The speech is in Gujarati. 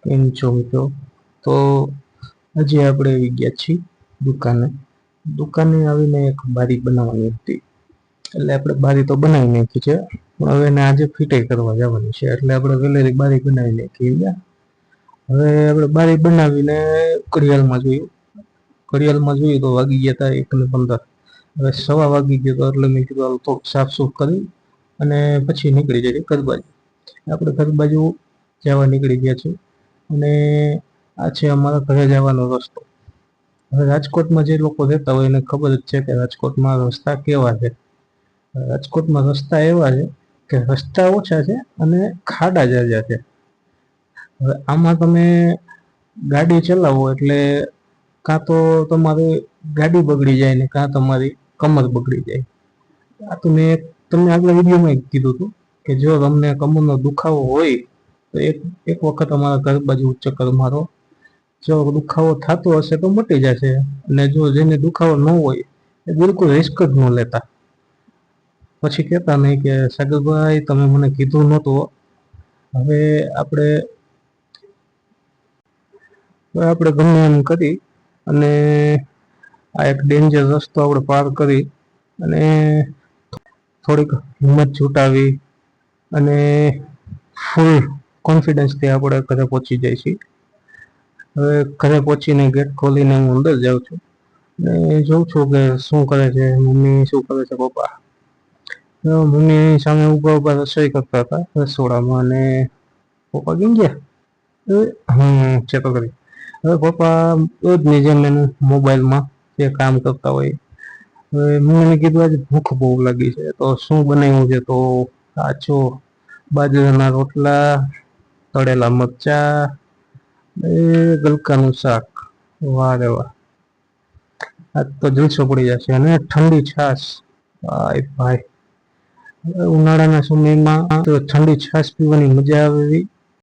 કેમ છો મિત્રો? તો હજી આપણે આવી ગયા છીએ દુકાને. દુકાને આવીને એક બારી બનાવવાની હતી, એટલે આપણે બારી તો બનાવી નાખી છે, પણ હવે એને આજે ફિટાઈ કરવા જવાની છે, એટલે આપણે વેલેરી બારી બનાવી નાખી. હવે આપણે બારી બનાવીને ઘડિયાળમાં જોયું તો વાગી ગયા હતા 1:15. હવે 1:15 વાગી ગયો તો એટલે મેં કીધું થોડુંક સાફ સૂફ કરી અને પછી નીકળી જાય ઘર બાજુ. આપણે ઘર બાજુ જવા નીકળી ગયા છીએ અને આ છે અમારા ઘરે જવાનો રસ્તો. હવે રાજકોટમાં જે લોકો રહેતા હોય એને ખબર જ છે કે રાજકોટમાં રસ્તા કેવા છે. રાજકોટમાં રસ્તા એવા છે કે રસ્તા ઓછા છે અને ખાડા જાજા છે. હવે આમાં તમે ગાડી ચલાવો એટલે કાં તો તમારી ગાડી બગડી જાય ને કાં તમારી કમર બગડી જાય. આ તો મેં તમને આગલા વિડીયોમાં કીધું હતું કે જો તમને કમરનો દુખાવો હોય તો એક વખત અમારા ઘર બાજુ ચક્કર મારો. જો દુખાવો થતો હશે તો મટી જશે, અને જો જેને દુખાવો ન હોય એ બિલકુલ રિસ્ક જ ન લેતા. પછી કહેતા નહીં કે સાગરભાઈ તમે મને કીધું નહોતું. હવે આપણે ગમે એમ કરી અને આ એક ડેન્જર રસ્તો આપણે પાર કરી અને થોડીક હિંમત છૂટાવી અને ફૂલ કોન્ફિડન્સથી આપણે ઘરે પહોંચી જાય છીએ. હવે ઘરે પહોંચીને ગેટ ખોલીને હું અંદર જાઉં છું ને જોઉં છું કે શું કરે છે મમ્મી, શું કરે છે પપ્પા. મમ્મી સામે ઊભા રસોઈ કરતા હતા રસોડામાં, અને પપ્પા કેમ ગયા ચેતો કરી. હવે પપ્પા રોજની જેમ એનું મોબાઈલમાં જે કામ કરતા હોય. હવે મમ્મીને કીધું આજે ભૂખ બહુ લાગી છે તો શું બનાવ્યું છે, તો આછો બાજરાના રોટલા, તળેલા મરચા, ગલકાનું શાક. વાહ રે વાહ, આજ તો જલસો પડી જશે. અને ઠંડી છાશ, ભાઈ ઉનાળાના સમયમાં તો ઠંડી છાશ પીવાની મજા આવે એવી